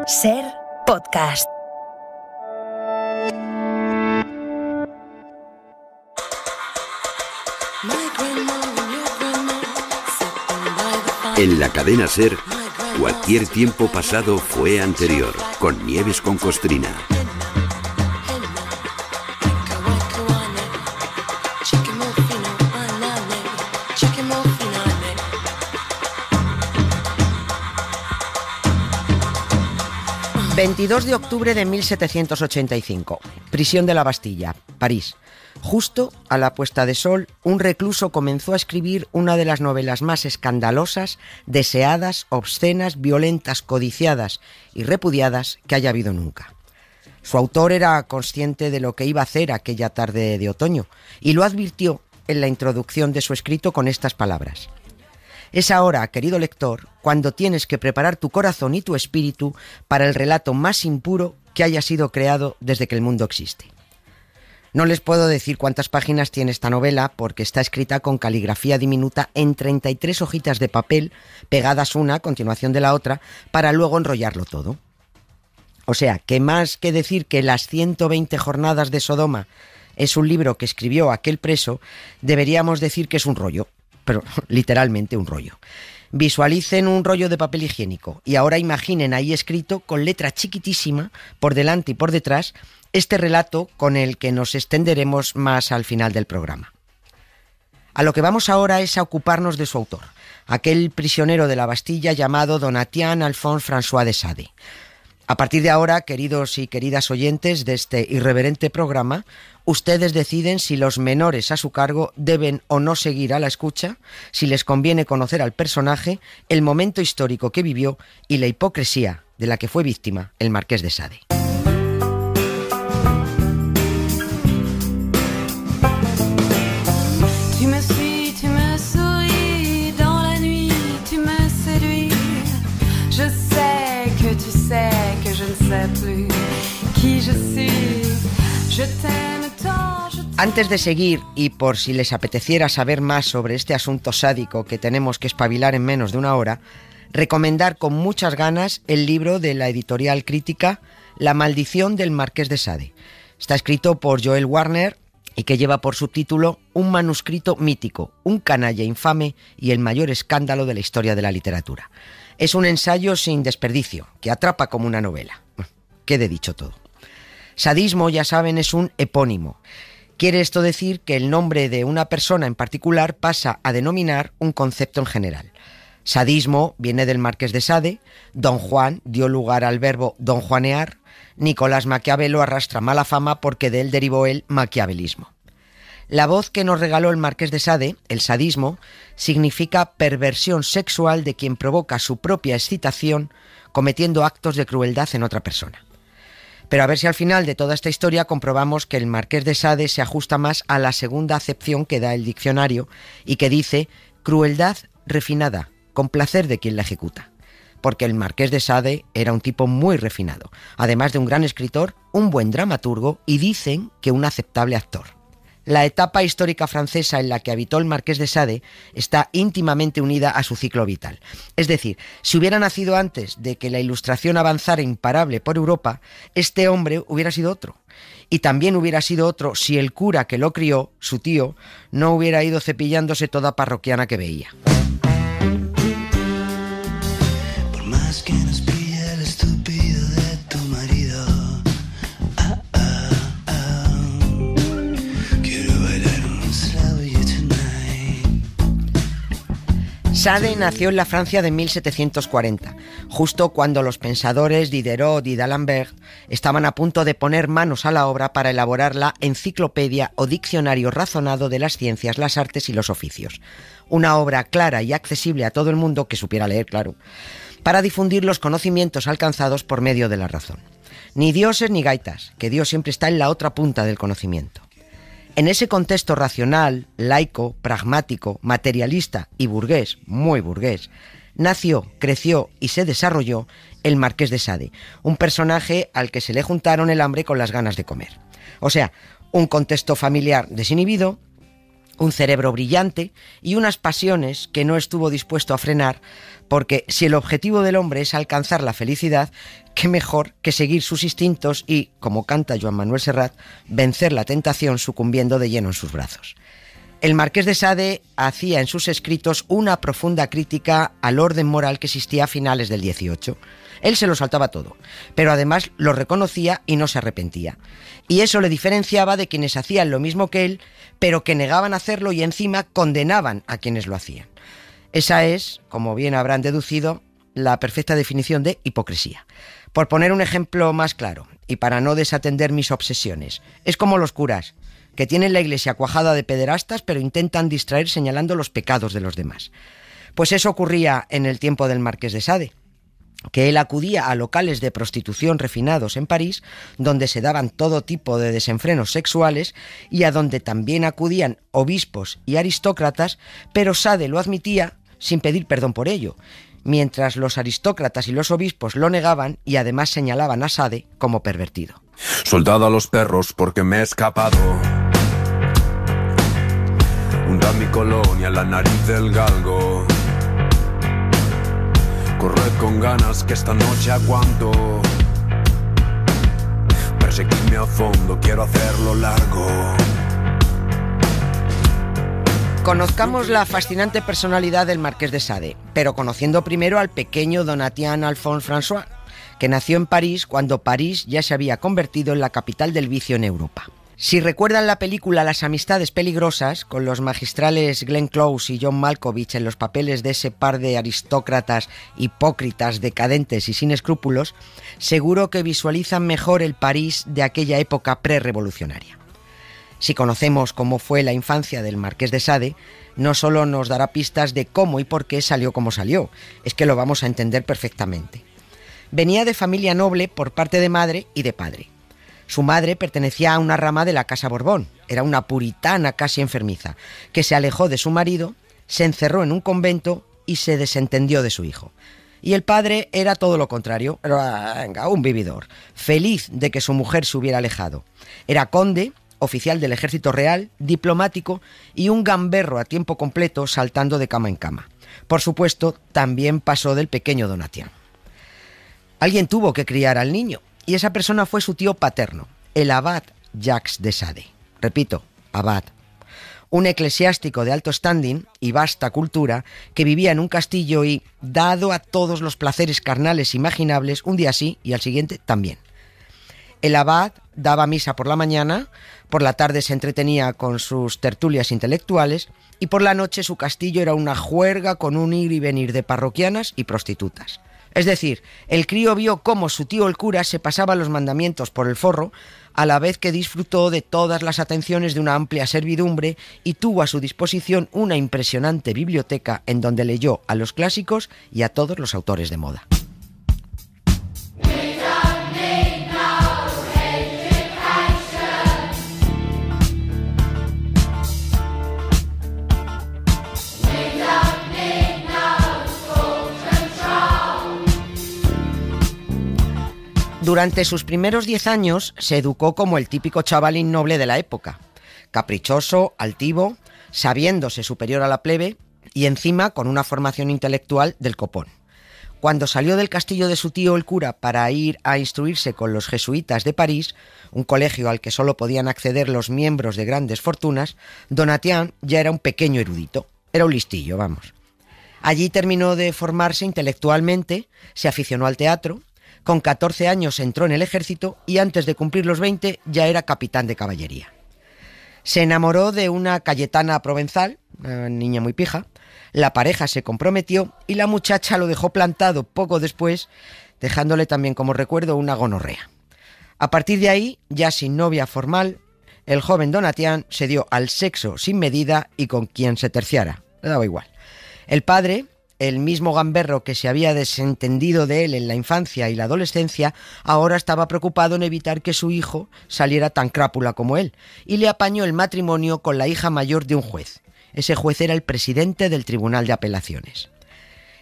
Ser Podcast. En la cadena Ser, cualquier tiempo pasado fue anterior, con Nieves con Costrina. ...22 de octubre de 1785... prisión de la Bastilla, París. Justo a la puesta de sol, un recluso comenzó a escribir una de las novelas más escandalosas, deseadas, obscenas, violentas, codiciadas y repudiadas que haya habido nunca. Su autor era consciente de lo que iba a hacer aquella tarde de otoño y lo advirtió en la introducción de su escrito con estas palabras: es ahora, querido lector, cuando tienes que preparar tu corazón y tu espíritu para el relato más impuro que haya sido creado desde que el mundo existe. No les puedo decir cuántas páginas tiene esta novela porque está escrita con caligrafía diminuta en 33 hojitas de papel pegadas una a continuación de la otra para luego enrollarlo todo. O sea, que más que decir que las 120 jornadas de Sodoma es un libro que escribió aquel preso, deberíamos decir que es un rollo. Pero literalmente un rollo. Visualicen un rollo de papel higiénico y ahora imaginen ahí escrito con letra chiquitísima, por delante y por detrás, este relato con el que nos extenderemos más al final del programa. A lo que vamos ahora es a ocuparnos de su autor, aquel prisionero de la Bastilla llamado Donatien Alphonse François de Sade. A partir de ahora, queridos y queridas oyentes de este irreverente programa, ustedes deciden si los menores a su cargo deben o no seguir a la escucha, si les conviene conocer al personaje, el momento histórico que vivió y la hipocresía de la que fue víctima el Marqués de Sade. Antes de seguir, y por si les apeteciera saber más sobre este asunto sádico que tenemos que espabilar en menos de una hora, recomendar con muchas ganas el libro de la editorial crítica La maldición del Marqués de Sade. Está escrito por Joel Warner y que lleva por subtítulo Un manuscrito mítico, un canalla infame y el mayor escándalo de la historia de la literatura. Es un ensayo sin desperdicio, que atrapa como una novela. Quede dicho todo. Sadismo, ya saben, es un epónimo. Quiere esto decir que el nombre de una persona en particular pasa a denominar un concepto en general. Sadismo viene del Marqués de Sade, Don Juan dio lugar al verbo donjuanear, Nicolás Maquiavelo arrastra mala fama porque de él derivó el maquiavelismo. La voz que nos regaló el Marqués de Sade, el sadismo, significa perversión sexual de quien provoca su propia excitación cometiendo actos de crueldad en otra persona. Pero a ver si al final de toda esta historia comprobamos que el Marqués de Sade se ajusta más a la segunda acepción que da el diccionario y que dice crueldad refinada, con placer de quien la ejecuta. Porque el Marqués de Sade era un tipo muy refinado, además de un gran escritor, un buen dramaturgo y dicen que un aceptable actor. La etapa histórica francesa en la que habitó el Marqués de Sade está íntimamente unida a su ciclo vital. Es decir, si hubiera nacido antes de que la Ilustración avanzara imparable por Europa, este hombre hubiera sido otro. Y también hubiera sido otro si el cura que lo crió, su tío, no hubiera ido cepillándose toda parroquiana que veía. Por más que nos pida el estúpido de tu marido, Sade nació en la Francia de 1740, justo cuando los pensadores Diderot y d'Alembert estaban a punto de poner manos a la obra para elaborar la enciclopedia o diccionario razonado de las ciencias, las artes y los oficios. Una obra clara y accesible a todo el mundo, que supiera leer, claro, para difundir los conocimientos alcanzados por medio de la razón. Ni dioses ni gaitas, que Dios siempre está en la otra punta del conocimiento. En ese contexto racional, laico, pragmático, materialista y burgués, muy burgués, nació, creció y se desarrolló el Marqués de Sade, un personaje al que se le juntaron el hambre con las ganas de comer. O sea, un contexto familiar desinhibido, un cerebro brillante y unas pasiones que no estuvo dispuesto a frenar, porque si el objetivo del hombre es alcanzar la felicidad, qué mejor que seguir sus instintos y, como canta Joan Manuel Serrat, vencer la tentación sucumbiendo de lleno en sus brazos. El Marqués de Sade hacía en sus escritos una profunda crítica al orden moral que existía a finales del XVIII. Él se lo saltaba todo, pero además lo reconocía y no se arrepentía. Y eso le diferenciaba de quienes hacían lo mismo que él, pero que negaban hacerlo y encima condenaban a quienes lo hacían. Esa es, como bien habrán deducido, la perfecta definición de hipocresía. Por poner un ejemplo más claro, y para no desatender mis obsesiones, es como los curas, que tienen la iglesia cuajada de pederastas, pero intentan distraer señalando los pecados de los demás. Pues eso ocurría en el tiempo del Marqués de Sade, que él acudía a locales de prostitución refinados en París, donde se daban todo tipo de desenfrenos sexuales y a donde también acudían obispos y aristócratas, pero Sade lo admitía sin pedir perdón por ello, mientras los aristócratas y los obispos lo negaban y además señalaban a Sade como pervertido. Soltad a los perros porque me he escapado. Hundad mi colonia en la nariz del galgo. Corred con ganas que esta noche aguanto. Perseguidme a fondo, quiero hacerlo largo. Conozcamos la fascinante personalidad del Marqués de Sade, pero conociendo primero al pequeño Donatien Alphonse François, que nació en París cuando París ya se había convertido en la capital del vicio en Europa. Si recuerdan la película Las amistades peligrosas, con los magistrales Glenn Close y John Malkovich en los papeles de ese par de aristócratas hipócritas, decadentes y sin escrúpulos, seguro que visualizan mejor el París de aquella época prerrevolucionaria. Si conocemos cómo fue la infancia del Marqués de Sade, no solo nos dará pistas de cómo y por qué salió como salió, es que lo vamos a entender perfectamente. Venía de familia noble por parte de madre y de padre. Su madre pertenecía a una rama de la Casa Borbón, era una puritana casi enfermiza, que se alejó de su marido, se encerró en un convento y se desentendió de su hijo. Y el padre era todo lo contrario, era un vividor, feliz de que su mujer se hubiera alejado. Era conde, oficial del ejército real, diplomático y un gamberro a tiempo completo saltando de cama en cama. Por supuesto, también pasó del pequeño Donatien. Alguien tuvo que criar al niño, y esa persona fue su tío paterno, el abad Jacques de Sade. Repito, abad. Un eclesiástico de alto standing y vasta cultura que vivía en un castillo y, dado a todos los placeres carnales imaginables, un día sí y al siguiente también. El abad daba misa por la mañana, por la tarde se entretenía con sus tertulias intelectuales y por la noche su castillo era una juerga con un ir y venir de parroquianas y prostitutas. Es decir, el crío vio cómo su tío el cura se pasaba los mandamientos por el forro, a la vez que disfrutó de todas las atenciones de una amplia servidumbre y tuvo a su disposición una impresionante biblioteca en donde leyó a los clásicos y a todos los autores de moda. Durante sus primeros 10 años se educó como el típico chavalín noble de la época, caprichoso, altivo, sabiéndose superior a la plebe y encima con una formación intelectual del copón. Cuando salió del castillo de su tío el cura para ir a instruirse con los jesuitas de París, un colegio al que solo podían acceder los miembros de grandes fortunas, Donatien ya era un pequeño erudito, era un listillo, vamos. Allí terminó de formarse intelectualmente, se aficionó al teatro. Con 14 años entró en el ejército y antes de cumplir los 20 ya era capitán de caballería. Se enamoró de una cayetana provenzal, una niña muy pija. La pareja se comprometió y la muchacha lo dejó plantado poco después, dejándole también como recuerdo una gonorrea. A partir de ahí, ya sin novia formal, el joven Donatien se dio al sexo sin medida y con quien se terciara. Le daba igual. El padre, el mismo gamberro que se había desentendido de él en la infancia y la adolescencia, ahora estaba preocupado en evitar que su hijo saliera tan crápula como él, y le apañó el matrimonio con la hija mayor de un juez. Ese juez era el presidente del Tribunal de Apelaciones.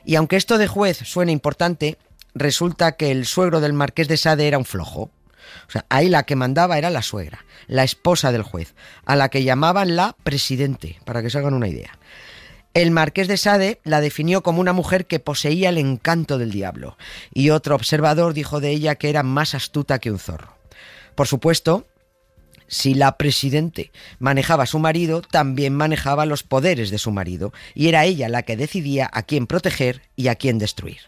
Y aunque esto de juez suena importante, resulta que el suegro del Marqués de Sade era un flojo. O sea, ahí la que mandaba era la suegra, la esposa del juez, a la que llamaban la presidente, para que se hagan una idea. El marqués de Sade la definió como una mujer que poseía el encanto del diablo, y otro observador dijo de ella que era más astuta que un zorro. Por supuesto, si la presidente manejaba a su marido, también manejaba los poderes de su marido, y era ella la que decidía a quién proteger y a quién destruir.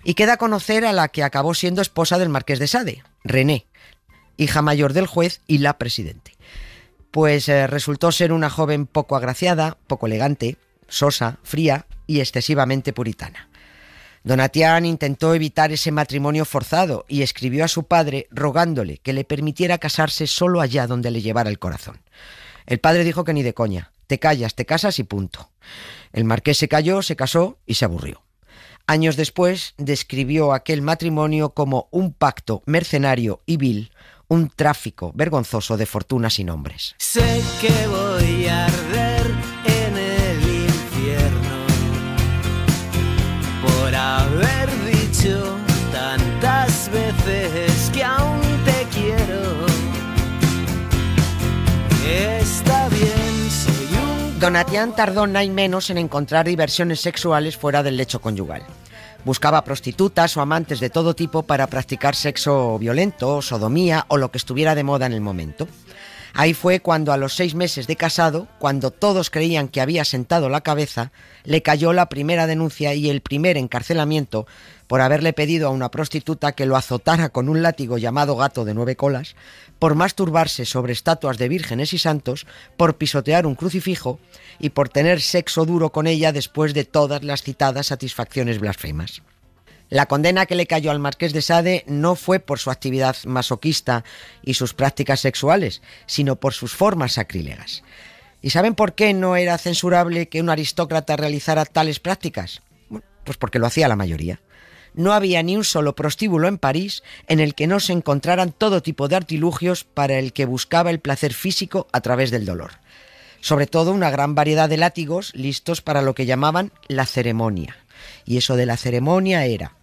Y queda a conocer a la que acabó siendo esposa del marqués de Sade, René, hija mayor del juez y la presidente. Pues resultó ser una joven poco agraciada, poco elegante, sosa, fría y excesivamente puritana. Donatián intentó evitar ese matrimonio forzado y escribió a su padre rogándole que le permitiera casarse solo allá donde le llevara el corazón. El padre dijo que ni de coña, te callas, te casas y punto. El marqués se calló, se casó y se aburrió. Años después describió aquel matrimonio como un pacto mercenario y vil, un tráfico vergonzoso de fortunas y nombres. Sé que voy a arder en el infierno por haber dicho tantas veces que aún te quiero. Está bien, soy un... Donatián tardó nada menos en encontrar diversiones sexuales fuera del lecho conyugal. Buscaba prostitutas o amantes de todo tipo para practicar sexo violento, sodomía o lo que estuviera de moda en el momento. Ahí fue cuando a los 6 meses de casado, cuando todos creían que había sentado la cabeza, le cayó la primera denuncia y el primer encarcelamiento por haberle pedido a una prostituta que lo azotara con un látigo llamado gato de 9 colas, por masturbarse sobre estatuas de vírgenes y santos, por pisotear un crucifijo y por tener sexo duro con ella después de todas las citadas satisfacciones blasfemas. La condena que le cayó al marqués de Sade no fue por su actividad masoquista y sus prácticas sexuales, sino por sus formas sacrílegas. ¿Y saben por qué no era censurable que un aristócrata realizara tales prácticas? Bueno, pues porque lo hacía la mayoría. No había ni un solo prostíbulo en París en el que no se encontraran todo tipo de artilugios para el que buscaba el placer físico a través del dolor. Sobre todo una gran variedad de látigos listos para lo que llamaban la ceremonia. Y eso de la ceremonia era...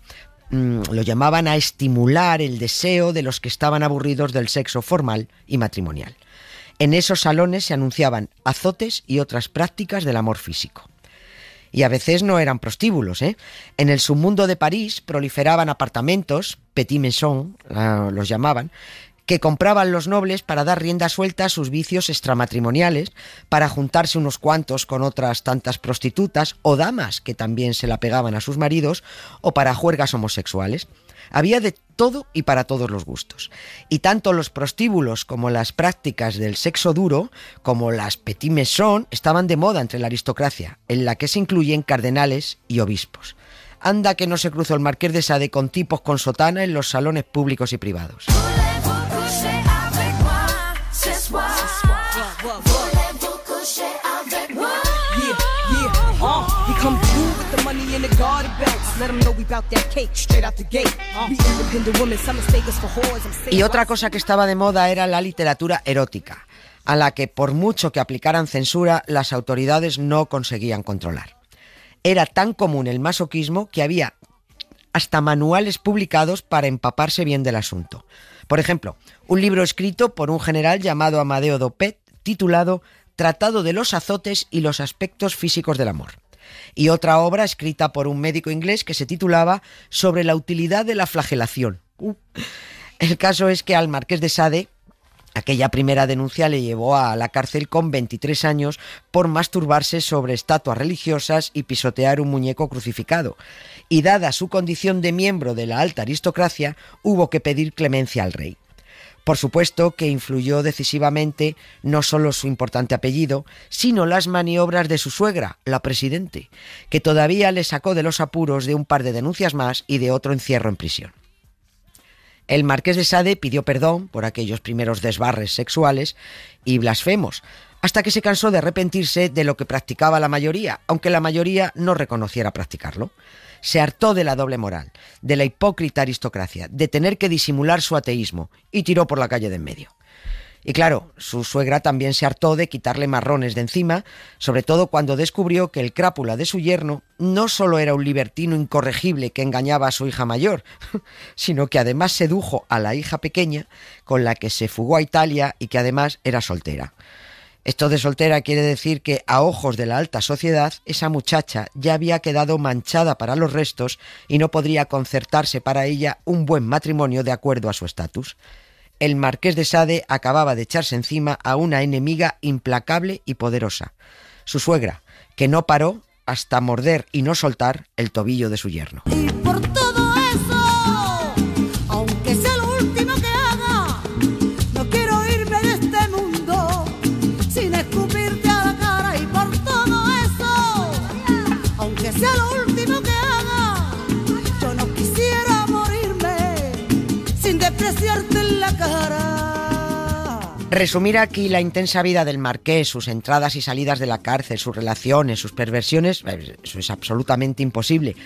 lo llamaban a estimular el deseo de los que estaban aburridos del sexo formal y matrimonial. En esos salones se anunciaban azotes y otras prácticas del amor físico. Y a veces no eran prostíbulos, ¿eh? En el submundo de París proliferaban apartamentos, petit maison, los llamaban, que compraban los nobles para dar rienda suelta a sus vicios extramatrimoniales, para juntarse unos cuantos con otras tantas prostitutas o damas que también se la pegaban a sus maridos, o para juergas homosexuales. Había de todo y para todos los gustos. Y tanto los prostíbulos como las prácticas del sexo duro, como las petit maison, estaban de moda entre la aristocracia, en la que se incluyen cardenales y obispos. Anda que no se cruzó el marqués de Sade con tipos con sotana en los salones públicos y privados. Y otra cosa que estaba de moda era la literatura erótica, a la que por mucho que aplicaran censura, las autoridades no conseguían controlar. Era tan común el masoquismo que había hasta manuales publicados para empaparse bien del asunto. Por ejemplo, un libro escrito por un general llamado Amadeo Dopet, titulado Tratado de los azotes y los aspectos físicos del amor. Y otra obra escrita por un médico inglés que se titulaba Sobre la utilidad de la flagelación. El caso es que al marqués de Sade, aquella primera denuncia le llevó a la cárcel con 23 años por masturbarse sobre estatuas religiosas y pisotear un muñeco crucificado. Y dada su condición de miembro de la alta aristocracia, hubo que pedir clemencia al rey. Por supuesto que influyó decisivamente no solo su importante apellido, sino las maniobras de su suegra, la presidente, que todavía le sacó de los apuros de un par de denuncias más y de otro encierro en prisión. El marqués de Sade pidió perdón por aquellos primeros desbarres sexuales y blasfemos, hasta que se cansó de arrepentirse de lo que practicaba la mayoría, aunque la mayoría no reconociera practicarlo. Se hartó de la doble moral, de la hipócrita aristocracia, de tener que disimular su ateísmo, y tiró por la calle de en medio. Y claro, su suegra también se hartó de quitarle marrones de encima, sobre todo cuando descubrió que el crápula de su yerno no solo era un libertino incorregible que engañaba a su hija mayor, sino que además sedujo a la hija pequeña, con la que se fugó a Italia y que además era soltera. Esto de soltera quiere decir que, a ojos de la alta sociedad, esa muchacha ya había quedado manchada para los restos y no podría concertarse para ella un buen matrimonio de acuerdo a su estatus. El marqués de Sade acababa de echarse encima a una enemiga implacable y poderosa, su suegra, que no paró hasta morder y no soltar el tobillo de su yerno. Y por todo eso, aunque sea lo último que haga, no quiero irme de este mundo sin escupirte a la cara. Y por todo eso, aunque sea lo último que haga, yo no quisiera morirme sin despreciarte en la cara. Resumir aquí la intensa vida del marqués, sus entradas y salidas de la cárcel, sus relaciones, sus perversiones, eso es absolutamente imposible.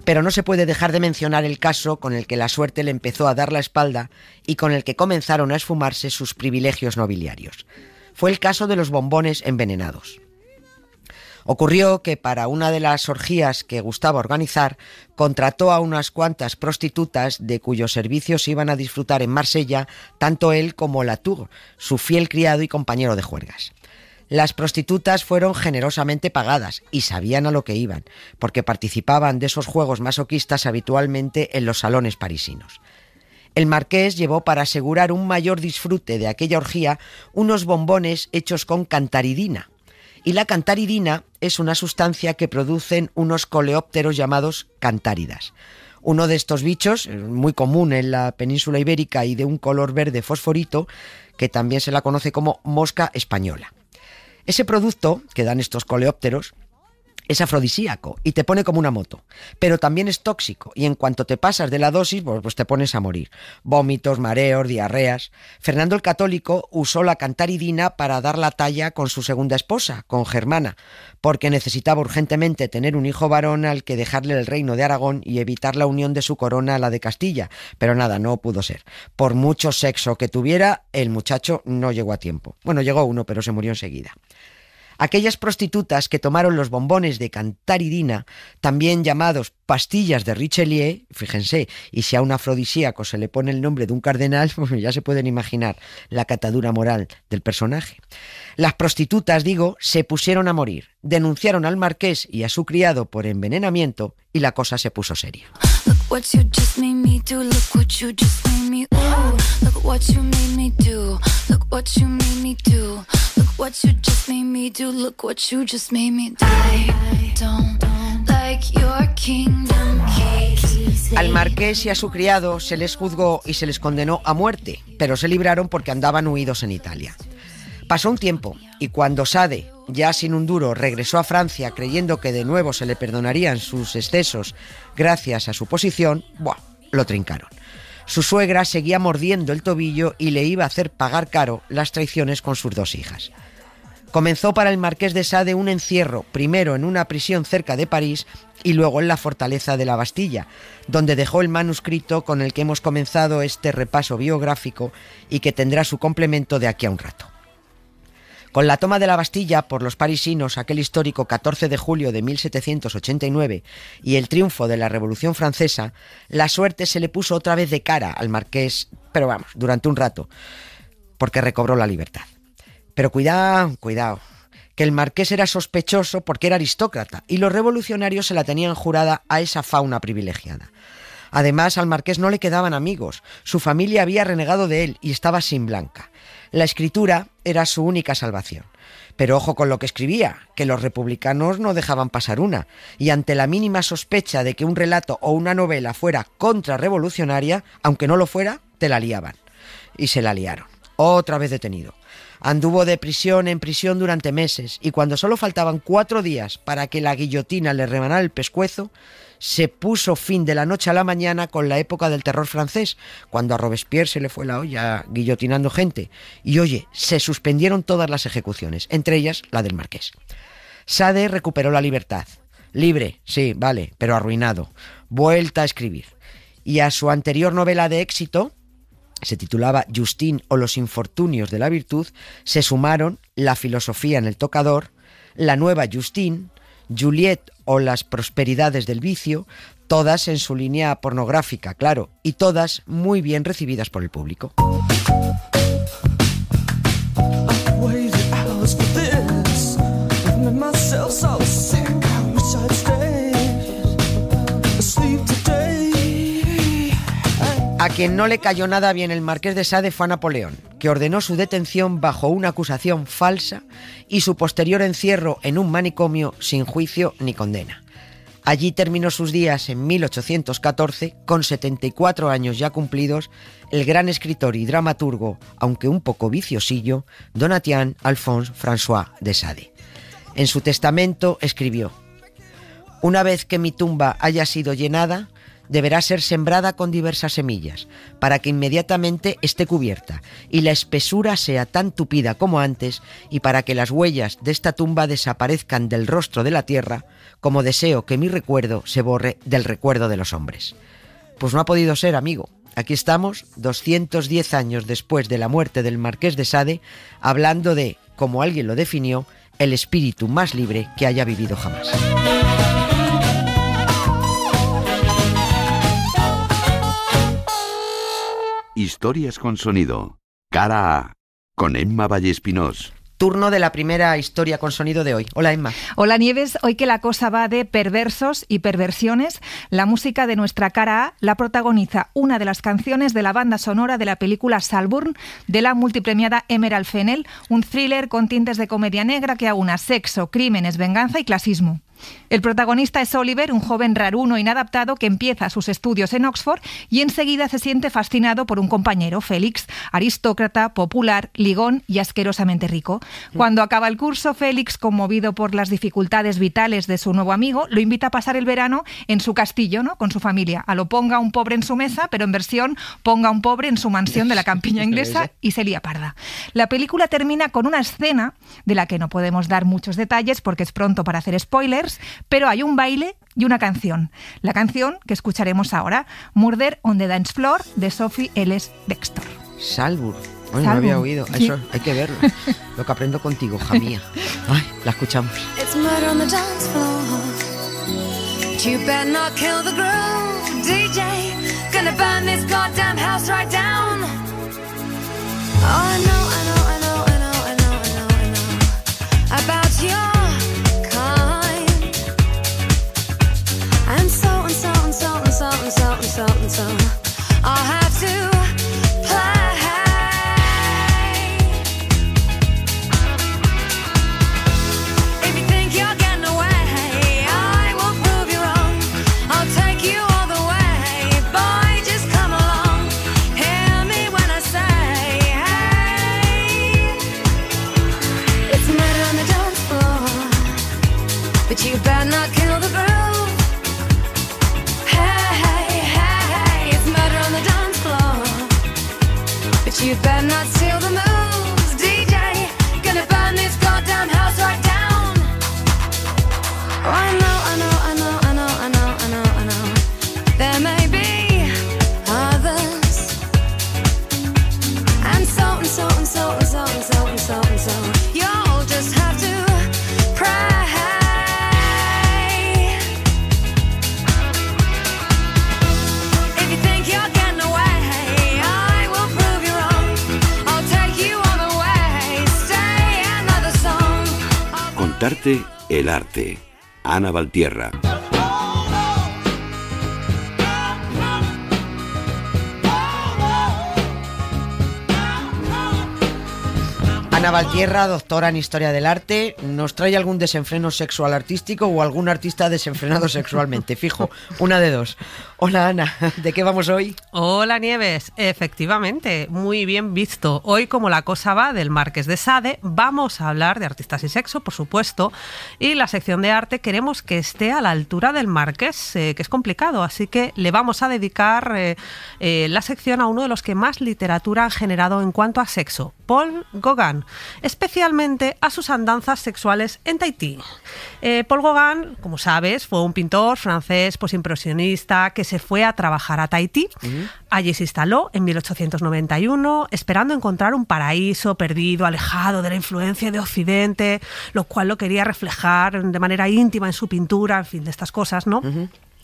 Pero no se puede dejar de mencionar el caso con el que la suerte le empezó a dar la espalda y con el que comenzaron a esfumarse sus privilegios nobiliarios. Fue el caso de los bombones envenenados. Ocurrió que para una de las orgías que gustaba organizar, contrató a unas cuantas prostitutas de cuyos servicios iban a disfrutar en Marsella tanto él como Latour, su fiel criado y compañero de juergas. Las prostitutas fueron generosamente pagadas y sabían a lo que iban, porque participaban de esos juegos masoquistas habitualmente en los salones parisinos. El marqués llevó, para asegurar un mayor disfrute de aquella orgía, unos bombones hechos con cantaridina. Y la cantaridina es una sustancia que producen unos coleópteros llamados cantáridas. Uno de estos bichos, muy común en la península ibérica y de un color verde fosforito, que también se la conoce como mosca española. Ese producto que dan estos coleópteros es afrodisíaco y te pone como una moto, pero también es tóxico y en cuanto te pasas de la dosis, pues te pones a morir. Vómitos, mareos, diarreas. Fernando el Católico usó la cantaridina para dar la talla con su segunda esposa, con Germana, porque necesitaba urgentemente tener un hijo varón al que dejarle el reino de Aragón y evitar la unión de su corona a la de Castilla, pero nada, no pudo ser. Por mucho sexo que tuviera, el muchacho no llegó a tiempo. Bueno, llegó uno, pero se murió enseguida. Aquellas prostitutas que tomaron los bombones de cantaridina, también llamados pastillas de Richelieu, fíjense, y si a un afrodisíaco se le pone el nombre de un cardenal, pues ya se pueden imaginar la catadura moral del personaje. Las prostitutas, digo, se pusieron a morir, denunciaron al marqués y a su criado por envenenamiento y la cosa se puso seria. What you just made me do, look what you just made me, ooh, look what you made me do, look what you made me do, look what you just made me do, look what you just made me do. I don't like your kingdom keys. Al marqués y a su criado se les juzgó y se les condenó a muerte, pero se libraron porque andaban huidos en Italia. Pasó un tiempo y cuando Sade, ya sin un duro, regresó a Francia creyendo que de nuevo se le perdonarían sus excesos gracias a su posición, lo trincaron. Su suegra seguía mordiendo el tobillo y le iba a hacer pagar caro las traiciones con sus dos hijas. Comenzó para el marqués de Sade un encierro, primero en una prisión cerca de París y luego en la fortaleza de la Bastilla, donde dejó el manuscrito con el que hemos comenzado este repaso biográfico y que tendrá su complemento de aquí a un rato. Con la toma de la Bastilla por los parisinos aquel histórico 14 de julio de 1789 y el triunfo de la Revolución Francesa, la suerte se le puso otra vez de cara al marqués, pero durante un rato, porque recobró la libertad. Pero cuidado, que el marqués era sospechoso porque era aristócrata y los revolucionarios se la tenían jurada a esa fauna privilegiada. Además, al marqués no le quedaban amigos, su familia había renegado de él y estaba sin blanca. La escritura era su única salvación. Pero ojo con lo que escribía, que los republicanos no dejaban pasar una, y ante la mínima sospecha de que un relato o una novela fuera contrarrevolucionaria, aunque no lo fuera, te la liaban. Y se la liaron. Otra vez detenido. Anduvo de prisión en prisión durante meses, y cuando solo faltaban 4 días para que la guillotina le rebanara el pescuezo, se puso fin de la noche a la mañana con la época del terror francés, cuando a Robespierre se le fue la olla guillotinando gente. Y oye, se suspendieron todas las ejecuciones, entre ellas la del marqués. Sade recuperó la libertad. Libre, sí, vale, pero arruinado. Vuelta a escribir. Y a su anterior novela de éxito, se titulaba Justine o los infortunios de la virtud, se sumaron La filosofía en el tocador, La nueva Justine, Juliette o las prosperidades del vicio, todas en su línea pornográfica, claro, y todas muy bien recibidas por el público. A quien no le cayó nada bien el Marqués de Sade fue a Napoleón, que ordenó su detención bajo una acusación falsa y su posterior encierro en un manicomio sin juicio ni condena. Allí terminó sus días en 1814, con 74 años ya cumplidos, el gran escritor y dramaturgo, aunque un poco viciosillo, Donatien Alphonse François de Sade. En su testamento escribió: «Una vez que mi tumba haya sido llenada, deberá ser sembrada con diversas semillas, para que inmediatamente esté cubierta y la espesura sea tan tupida como antes, y para que las huellas de esta tumba desaparezcan del rostro de la tierra, como deseo que mi recuerdo se borre del recuerdo de los hombres». Pues no ha podido ser, amigo. Aquí estamos, 210 años después de la muerte del Marqués de Sade, hablando de, como alguien lo definió, el espíritu más libre que haya vivido jamás. Historias con sonido. Cara A. Con Emma Vallespinós. Turno de la primera historia con sonido de hoy. Hola, Emma. Hola, Nieves. Hoy que la cosa va de perversos y perversiones, la música de nuestra cara A la protagoniza una de las canciones de la banda sonora de la película Saltburn, de la multipremiada Emerald Fennell, un thriller con tintes de comedia negra que aúna sexo, crímenes, venganza y clasismo. El protagonista es Oliver, un joven raruno inadaptado que empieza sus estudios en Oxford y enseguida se siente fascinado por un compañero, Félix, aristócrata, popular, ligón y asquerosamente rico. Cuando acaba el curso, Félix, conmovido por las dificultades vitales de su nuevo amigo, lo invita a pasar el verano en su castillo, ¿no?, con su familia. A lo ponga un pobre en su mesa, pero en versión ponga un pobre en su mansión de la campiña inglesa, y se lía parda. La película termina con una escena de la que no podemos dar muchos detalles porque es pronto para hacer spoilers, pero hay un baile y una canción. La canción que escucharemos ahora, Murder on the Dance Floor, de Sophie Ellis Bextor. Saltburn. Ay, no había oído. Sí. Eso hay que verlo. Lo que aprendo contigo, hija mía. Ay, la escuchamos. It's murder on the dance floor. But you better not kill the groove, DJ. Gonna burn this goddamn house right down. Oh, I know about your so I'll have to play. If you think you're getting away, I will prove you wrong. I'll take you all the way. Boy, just come along. Hear me when I say, hey. It's murder on the dance floor, but you better not kill the groove. You better not steal the moves, DJ. Gonna burn this goddamn house right down. Oh, I know. There may be others, and so. You'll just have to pray. If you think you're getting away, Contarte el arte. Ana Valtierra. Ana Valtierra, doctora en Historia del Arte, ¿nos trae algún desenfreno sexual artístico o algún artista desenfrenado sexualmente? Fijo, una de dos. Hola, Ana, ¿de qué vamos hoy? Hola, Nieves. Efectivamente, muy bien visto. Hoy, como la cosa va del Marqués de Sade, vamos a hablar de artistas y sexo, por supuesto, y la sección de arte queremos que esté a la altura del Marqués, que es complicado, así que le vamos a dedicar la sección a uno de los que más literatura han generado en cuanto a sexo, Paul Gauguin. especialmente a sus andanzas sexuales en Tahití. Paul Gauguin, como sabes, fue un pintor francés postimpresionista que se fue a trabajar a Tahití. Allí se instaló en 1891, esperando encontrar un paraíso perdido, alejado de la influencia de Occidente, lo cual lo quería reflejar de manera íntima en su pintura, en fin, de estas cosas, ¿no?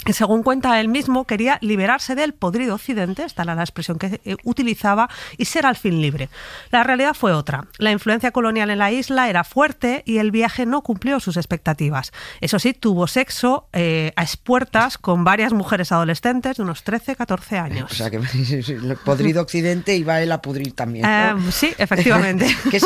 Y según cuenta él mismo, quería liberarse del podrido occidente, esta era la expresión que utilizaba, y ser al fin libre. La realidad fue otra. La influencia colonial en la isla era fuerte y el viaje no cumplió sus expectativas. Eso sí, tuvo sexo a espuertas con varias mujeres adolescentes de unos 13, 14 años. O sea, que el podrido occidente iba él a pudrir también, ¿no? Sí, efectivamente. ¿Qué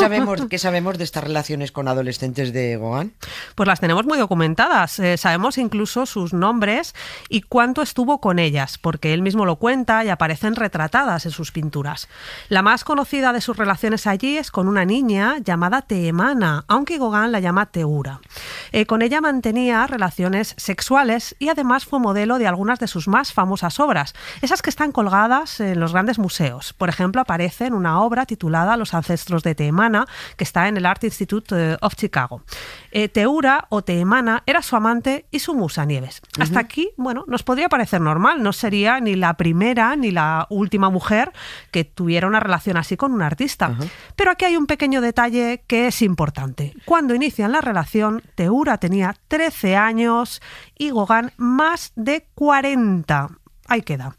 sabemos de estas relaciones con adolescentes de Gauguin? Pues las tenemos muy documentadas. Sabemos incluso sus nombres y cuánto estuvo con ellas, porque él mismo lo cuenta y aparecen retratadas en sus pinturas. La más conocida de sus relaciones allí es con una niña llamada Teemana, aunque Gauguin la llama Teura. Con ella mantenía relaciones sexuales y además fue modelo de algunas de sus más famosas obras, esas que están colgadas en los grandes museos. Por ejemplo, aparece en una obra titulada Los ancestros de Teemana, que está en el Art Institute of Chicago. Teura o Teemana era su amante y su musa, Nieves. Hasta aquí, bueno, nos podría parecer normal, no sería ni la primera ni la última mujer que tuviera una relación así con un artista. Pero aquí hay un pequeño detalle que es importante. Cuando inician la relación, Teura tenía 13 años y Gauguin más de 40. Ahí queda.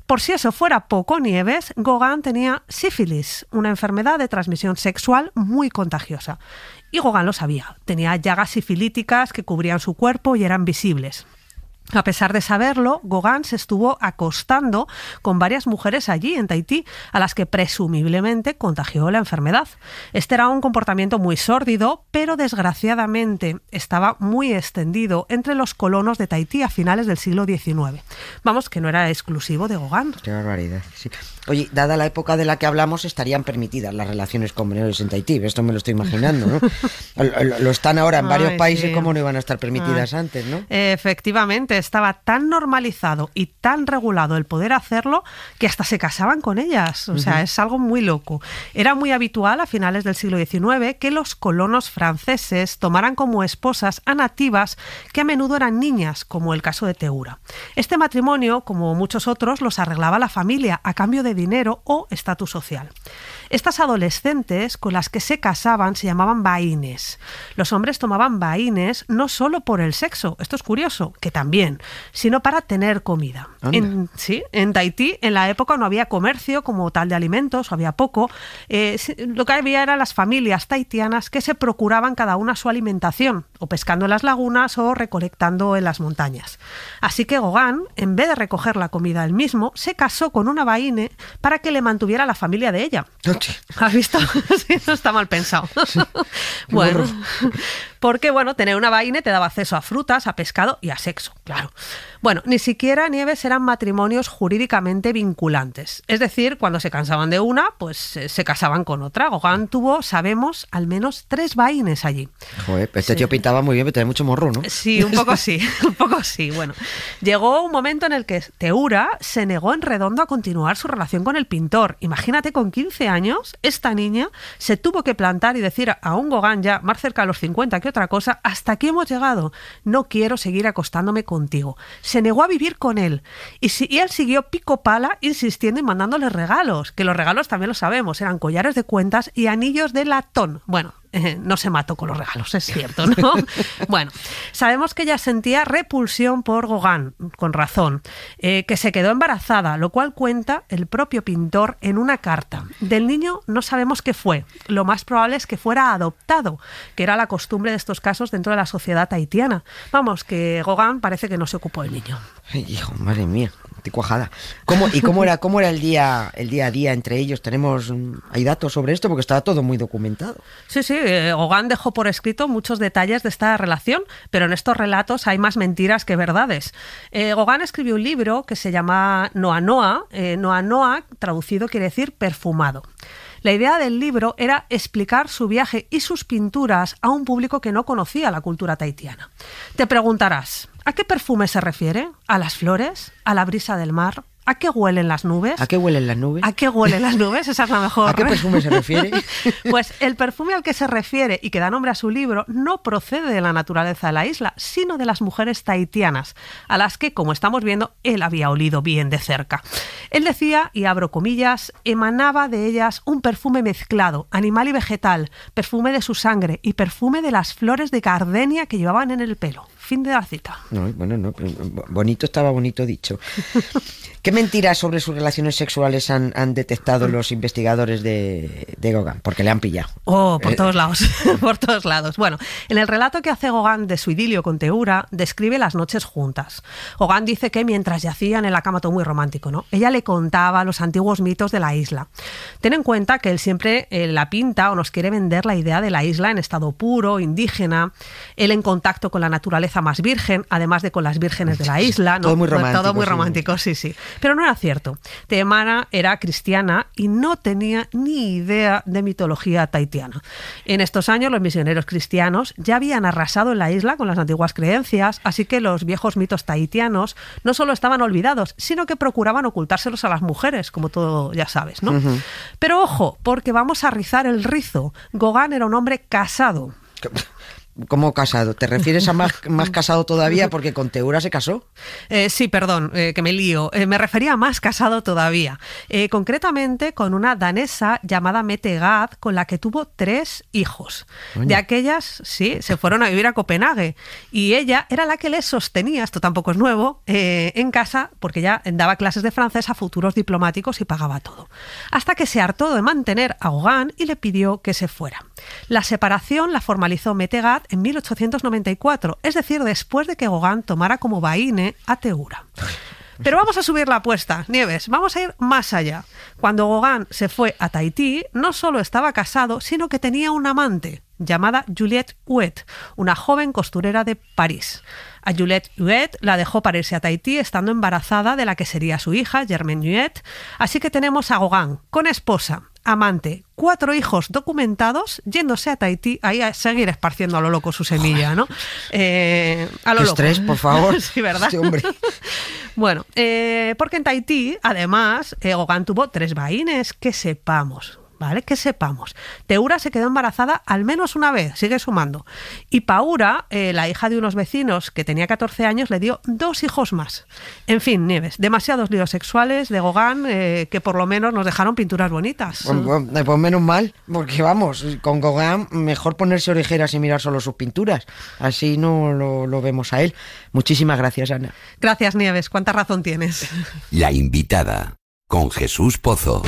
Por si eso fuera poco, Nieves, Gauguin tenía sífilis, una enfermedad de transmisión sexual muy contagiosa. Y Gauguin lo sabía. Tenía llagas sifilíticas que cubrían su cuerpo y eran visibles. A pesar de saberlo, Gauguin se estuvo acostando con varias mujeres allí en Tahití, a las que presumiblemente contagió la enfermedad. Este era un comportamiento muy sórdido, pero desgraciadamente estaba muy extendido entre los colonos de Tahití a finales del siglo XIX. Vamos, que no era exclusivo de Gauguin. Qué barbaridad, sí. Oye, dada la época de la que hablamos, estarían permitidas las relaciones con menores en Tahití. Esto me lo estoy imaginando, ¿no? Lo están ahora en varios países, sí. ¿Cómo no iban a estar permitidas antes, no? Efectivamente, estaba tan normalizado y tan regulado el poder hacerlo que hasta se casaban con ellas. O sea, es algo muy loco. Era muy habitual a finales del siglo XIX que los colonos franceses tomaran como esposas a nativas que a menudo eran niñas, como el caso de Teura. Este matrimonio, como muchos otros, los arreglaba la familia a cambio de dinero o estatus social. Estas adolescentes con las que se casaban se llamaban vahines. Los hombres tomaban vahines no solo por el sexo, esto es curioso, que también, sino para tener comida. En Tahití en la época no había comercio como tal de alimentos, o había poco. Lo que había eran las familias tahitianas que se procuraban cada una su alimentación, o pescando en las lagunas o recolectando en las montañas. Así que Gauguin, en vez de recoger la comida él mismo, se casó con una vahine para que le mantuviera la familia de ella. ¿Has visto? Sí, no está mal pensado. Bueno, porque tener una vahine te daba acceso a frutas, a pescado y a sexo, claro. Bueno, ni siquiera, Nieves, eran matrimonios jurídicamente vinculantes. Es decir, cuando se cansaban de una, pues se casaban con otra. Gauguin tuvo, sabemos, al menos 3 vahines allí. Joder, este tío pintaba muy bien, pero tenía mucho morro, ¿no? Sí, un poco sí. Bueno, llegó un momento en el que Teura se negó en redondo a continuar su relación con el pintor. Imagínate, con 15 años, esta niña se tuvo que plantar y decir a un Gauguin ya más cerca de los 50 que otra cosa: hasta aquí hemos llegado, no quiero seguir acostándome contigo. Se negó a vivir con él y él siguió pico pala insistiendo y mandándole regalos, que los regalos también lo sabemos, eran collares de cuentas y anillos de latón. Bueno, no se mató con los regalos, es cierto, ¿no? Bueno, sabemos que ella sentía repulsión por Gauguin, con razón, que se quedó embarazada, lo cual cuenta el propio pintor en una carta. Del niño no sabemos qué fue, lo más probable es que fuera adoptado, que era la costumbre de estos casos dentro de la sociedad tahitiana. Vamos, que Gauguin parece que no se ocupó del niño. Ay, hijo, madre mía, qué cuajada. ¿Cómo era el día a día entre ellos? ¿Hay datos sobre esto? Porque estaba todo muy documentado. Sí, Gauguin dejó por escrito muchos detalles de esta relación, pero en estos relatos hay más mentiras que verdades. Gauguin escribió un libro que se llama Noa Noa. Noa Noa, traducido, quiere decir perfumado. La idea del libro era explicar su viaje y sus pinturas a un público que no conocía la cultura tahitiana. Te preguntarás, ¿a qué perfume se refiere? ¿A las flores? ¿A la brisa del mar? ¿A qué huelen las nubes? ¿A qué huelen las nubes? ¿A qué huelen las nubes? Esa es la mejor. ¿A qué perfume se refiere? Pues el perfume al que se refiere y que da nombre a su libro no procede de la naturaleza de la isla, sino de las mujeres tahitianas, a las que, como estamos viendo, él había olido bien de cerca. Él decía, y abro comillas, emanaba de ellas un perfume mezclado, animal y vegetal, perfume de su sangre y perfume de las flores de gardenia que llevaban en el pelo. Fin de la cita. No, bueno, no, bonito estaba bonito dicho. ¿Qué mentiras sobre sus relaciones sexuales han detectado los investigadores de Gauguin? Porque le han pillado. Oh, por todos lados, por todos lados. Bueno, en el relato que hace Gauguin de su idilio con Teura, describe las noches juntas. Gauguin dice que mientras yacían en la cama, todo muy romántico, ¿no? Ella le contaba los antiguos mitos de la isla. Ten en cuenta que él siempre la pinta o nos quiere vender la idea de la isla en estado puro, indígena, él en contacto con la naturaleza más virgen, además de con las vírgenes de la isla, ¿no? Todo muy romántico. Todo muy romántico, sí. Pero no era cierto. Teemana era cristiana y no tenía ni idea de mitología tahitiana. En estos años los misioneros cristianos ya habían arrasado en la isla con las antiguas creencias, así que los viejos mitos tahitianos no solo estaban olvidados, sino que procuraban ocultárselos a las mujeres, como todo ya sabes, ¿no? Uh-huh. Pero ojo, porque vamos a rizar el rizo. Gauguin era un hombre casado. ¿Cómo casado? ¿Te refieres a más casado todavía porque con Teura se casó? Sí, perdón, que me lío. Me refería a más casado todavía. Concretamente con una danesa llamada Mette Gad, con la que tuvo 3 hijos. Oye. De aquellas, sí, se fueron a vivir a Copenhague. Y ella era la que les sostenía, esto tampoco es nuevo, en casa, porque ella daba clases de francés a futuros diplomáticos y pagaba todo. Hasta que se hartó de mantener a Gauguin y le pidió que se fuera. La separación la formalizó Mette Gad en 1894, es decir, después de que Gauguin tomara como vaine a Teura. Pero vamos a subir la apuesta, Nieves, vamos a ir más allá. Cuando Gauguin se fue a Tahití, no solo estaba casado, sino que tenía una amante llamada Juliette Huet, una joven costurera de París. A Juliette Huet la dejó para irse a Tahití estando embarazada de la que sería su hija, Germaine Huet. Así que tenemos a Gauguin con esposa, amante, 4 hijos documentados, yéndose a Tahití ahí a seguir esparciendo a lo loco su semilla, ¿no? A lo loco. Estrés, por favor. Sí, ¿verdad? Sí, hombre. Bueno, porque en Tahití, además, Gauguin tuvo 3 vaines, que sepamos. ¿Vale? Que sepamos. Teura se quedó embarazada al menos una vez, sigue sumando. Y Paura, la hija de unos vecinos que tenía 14 años, le dio 2 hijos más. En fin, Nieves, demasiados líos sexuales de Gauguin que por lo menos nos dejaron pinturas bonitas. Pues menos mal, porque vamos, con Gauguin mejor ponerse orejeras y mirar solo sus pinturas. Así no lo vemos a él. Muchísimas gracias, Ana. Gracias, Nieves. ¿Cuánta razón tienes? La invitada, con Jesús Pozo.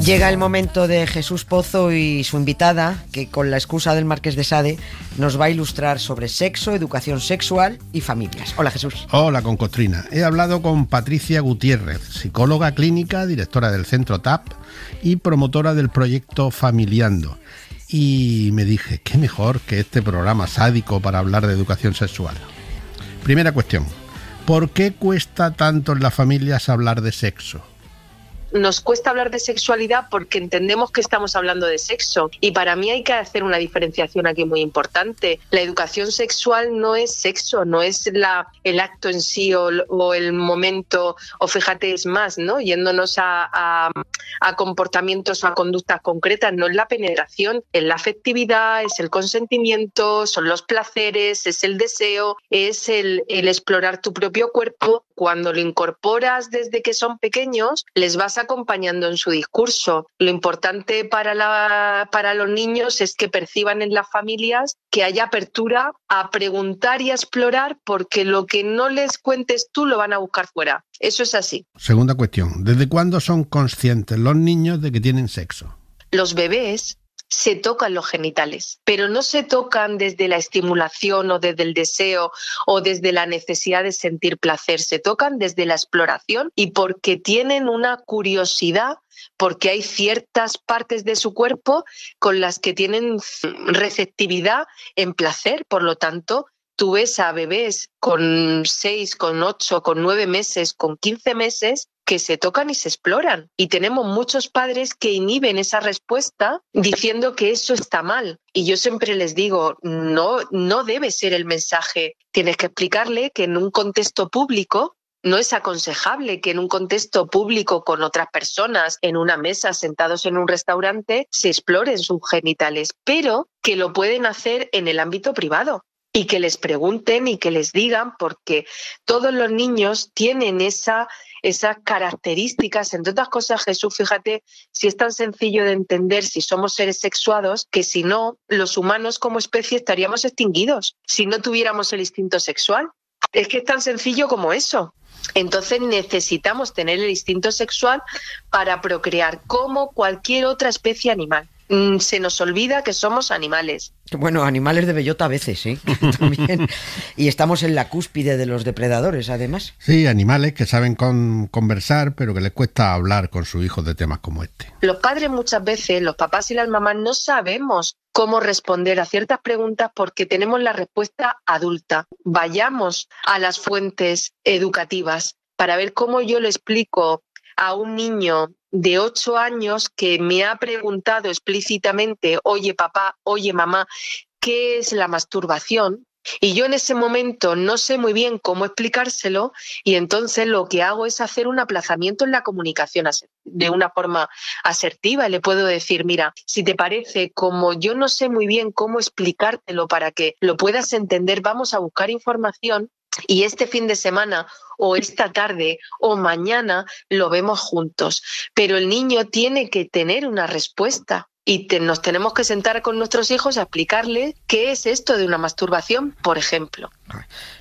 Llega el momento de Jesús Pozo y su invitada, que con la excusa del Marqués de Sade nos va a ilustrar sobre sexo, educación sexual y familias. Hola, Jesús. Hola, Concostrina. He hablado con Patricia Gutiérrez, psicóloga clínica, directora del Centro TAP y promotora del proyecto Familiando. Y me dije, qué mejor que este programa sádico para hablar de educación sexual. Primera cuestión, ¿por qué cuesta tanto en las familias hablar de sexo? Nos cuesta hablar de sexualidad porque entendemos que estamos hablando de sexo, y para mí hay que hacer una diferenciación aquí muy importante. La educación sexual no es sexo, no es el acto en sí o el momento, o fíjate, es más, ¿no? Yéndonos a comportamientos o a conductas concretas, no es la penetración, es la afectividad, es el consentimiento, son los placeres, es el deseo, es el explorar tu propio cuerpo. Cuando lo incorporas desde que son pequeños, les vas acompañando en su discurso. Lo importante para los niños es que perciban en las familias que haya apertura a preguntar y a explorar, porque lo que no les cuentes tú lo van a buscar fuera. Eso es así. Segunda cuestión, ¿desde cuándo son conscientes los niños de que tienen sexo? Los bebés se tocan los genitales, pero no se tocan desde la estimulación o desde el deseo o desde la necesidad de sentir placer, se tocan desde la exploración y porque tienen una curiosidad, porque hay ciertas partes de su cuerpo con las que tienen receptividad en placer. Por lo tanto, tú ves a bebés con 6, con 8, con 9 meses, con 15 meses, que se tocan y se exploran. Y tenemos muchos padres que inhiben esa respuesta diciendo que eso está mal. Y yo siempre les digo, no debe ser el mensaje. Tienes que explicarle que en un contexto público no es aconsejable que en un contexto público con otras personas, en una mesa, sentados en un restaurante, se exploren sus genitales, pero que lo pueden hacer en el ámbito privado. Y que les pregunten y que les digan, porque todos los niños tienen esas características. Entre otras cosas, Jesús, fíjate, si es tan sencillo de entender si somos seres sexuados, que si no, los humanos como especie estaríamos extinguidos si no tuviéramos el instinto sexual. Es que es tan sencillo como eso. Entonces necesitamos tener el instinto sexual para procrear como cualquier otra especie animal. Se nos olvida que somos animales. Bueno, animales de bellota a veces, ¿sí? También. Y estamos en la cúspide de los depredadores, además. Sí, animales que saben conversar, pero que les cuesta hablar con sus hijos de temas como este. Los padres muchas veces, los papás y las mamás, no sabemos cómo responder a ciertas preguntas porque tenemos la respuesta adulta. Vayamos a las fuentes educativas para ver cómo yo le explico a un niño de 8 años que me ha preguntado explícitamente, oye papá, oye mamá, ¿qué es la masturbación? Y yo en ese momento no sé muy bien cómo explicárselo y entonces lo que hago es hacer un aplazamiento en la comunicación de una forma asertiva y le puedo decir, mira, si te parece, como yo no sé muy bien cómo explicártelo para que lo puedas entender, vamos a buscar información y este fin de semana o esta tarde o mañana lo vemos juntos. Pero el niño tiene que tener una respuesta y nos tenemos que sentar con nuestros hijos a explicarles qué es esto de una masturbación, por ejemplo.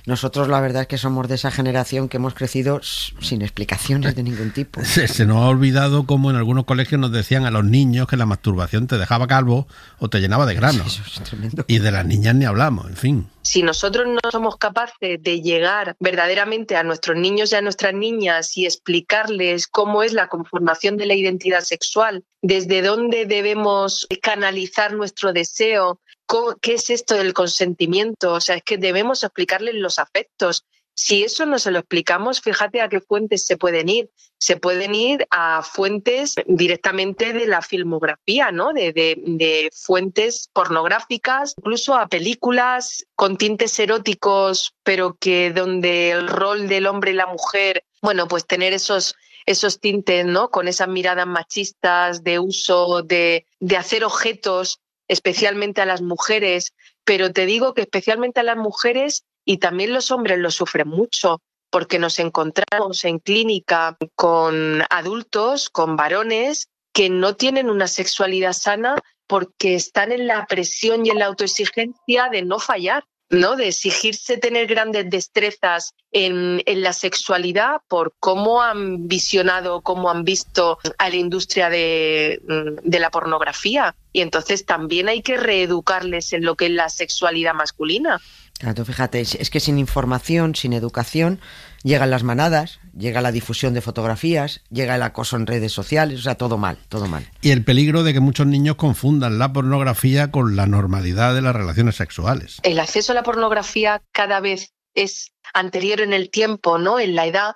Nosotros la verdad es que somos de esa generación que hemos crecido sin explicaciones de ningún tipo. Se nos ha olvidado cómo en algunos colegios nos decían a los niños que la masturbación te dejaba calvo o te llenaba de granos. Eso es tremendo. Y de las niñas ni hablamos, en fin. Si nosotros no somos capaces de llegar verdaderamente a nuestros niños y a nuestras niñas y explicarles cómo es la conformación de la identidad sexual, desde dónde debemos canalizar nuestro deseo, ¿qué es esto del consentimiento? O sea, es que debemos explicarles los afectos. Si eso no se lo explicamos, fíjate a qué fuentes se pueden ir. Se pueden ir a fuentes directamente de la filmografía, ¿no? De fuentes pornográficas, incluso a películas con tintes eróticos, pero que donde el rol del hombre y la mujer, bueno, pues tener esos tintes, ¿no? Con esas miradas machistas de uso, de hacer objetos, especialmente a las mujeres. Pero te digo que especialmente a las mujeres y también los hombres lo sufren mucho, porque nos encontramos en clínica con adultos, con varones, que no tienen una sexualidad sana porque están en la presión y en la autoexigencia de no fallar, ¿no? De exigirse tener grandes destrezas en la sexualidad por cómo han visionado, cómo han visto a la industria de la pornografía. Y entonces también hay que reeducarles en lo que es la sexualidad masculina. Claro, fíjate, es que sin información, sin educación, llegan las manadas, llega la difusión de fotografías, llega el acoso en redes sociales, o sea, todo mal, todo mal. Y el peligro de que muchos niños confundan la pornografía con la normalidad de las relaciones sexuales. El acceso a la pornografía cada vez es anterior en el tiempo, ¿no? En la edad,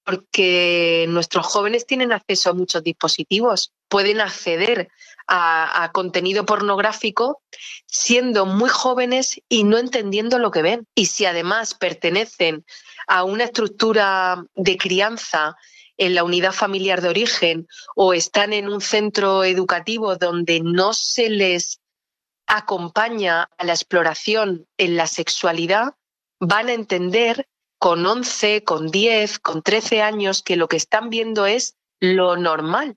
porque nuestros jóvenes tienen acceso a muchos dispositivos, pueden acceder a contenido pornográfico siendo muy jóvenes y no entendiendo lo que ven. Y si además pertenecen a una estructura de crianza en la unidad familiar de origen o están en un centro educativo donde no se les acompaña a la exploración en la sexualidad, van a entender con 11, con 10, con 13 años que lo que están viendo es lo normal.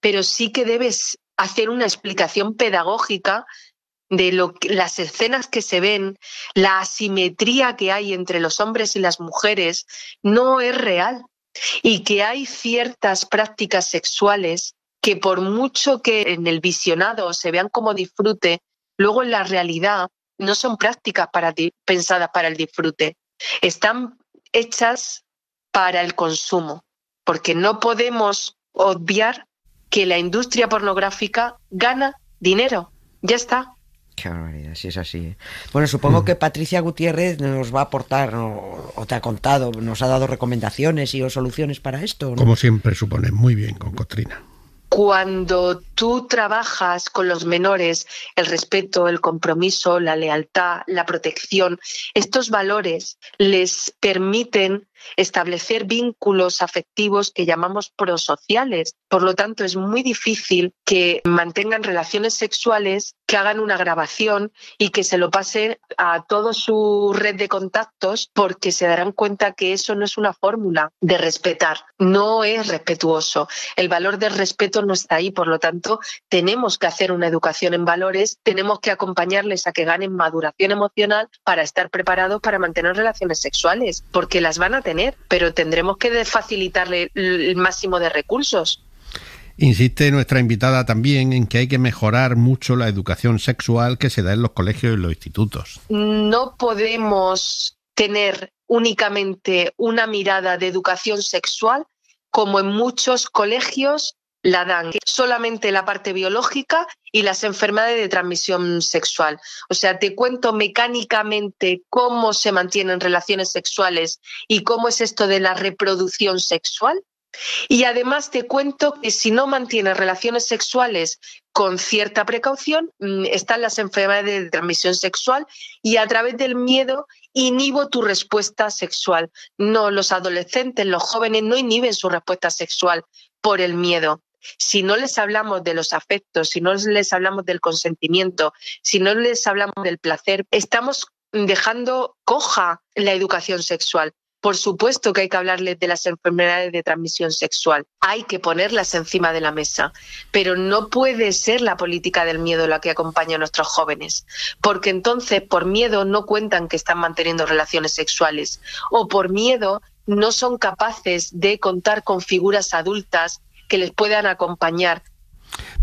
Pero sí que debes hacer una explicación pedagógica de las escenas que se ven, la asimetría que hay entre los hombres y las mujeres no es real y que hay ciertas prácticas sexuales que por mucho que en el visionado se vean como disfrute, luego en la realidad no son prácticas pensadas para el disfrute, están hechas para el consumo, porque no podemos obviar que la industria pornográfica gana dinero. Ya está. Qué barbaridad, si es así, ¿eh? Bueno, supongo que Patricia Gutiérrez nos va a aportar, o te ha contado, nos ha dado recomendaciones y o soluciones para esto, ¿no? Como siempre supone, muy bien con Costrina. Cuando tú trabajas con los menores, el respeto, el compromiso, la lealtad, la protección, estos valores les permiten establecer vínculos afectivos que llamamos prosociales. Por lo tanto, es muy difícil que mantengan relaciones sexuales, que hagan una grabación y que se lo pasen a toda su red de contactos, porque se darán cuenta que eso no es una fórmula de respetar, no es respetuoso. El valor del respeto no está ahí, por lo tanto, tenemos que hacer una educación en valores, tenemos que acompañarles a que ganen maduración emocional para estar preparados para mantener relaciones sexuales, porque las van a tener, pero tendremos que facilitarle el máximo de recursos. Insiste nuestra invitada también en que hay que mejorar mucho la educación sexual que se da en los colegios y los institutos. No podemos tener únicamente una mirada de educación sexual como en muchos colegios la dan, solamente la parte biológica y las enfermedades de transmisión sexual. O sea, te cuento mecánicamente cómo se mantienen relaciones sexuales y cómo es esto de la reproducción sexual. Y además te cuento que si no mantienes relaciones sexuales con cierta precaución, están las enfermedades de transmisión sexual y a través del miedo inhibo tu respuesta sexual. No, los adolescentes, los jóvenes no inhiben su respuesta sexual por el miedo. Si no les hablamos de los afectos, si no les hablamos del consentimiento, si no les hablamos del placer, estamos dejando coja la educación sexual. Por supuesto que hay que hablarles de las enfermedades de transmisión sexual. Hay que ponerlas encima de la mesa. Pero no puede ser la política del miedo la que acompaña a nuestros jóvenes. Porque entonces, por miedo, no cuentan que están manteniendo relaciones sexuales. O por miedo, no son capaces de contar con figuras adultas que les puedan acompañar.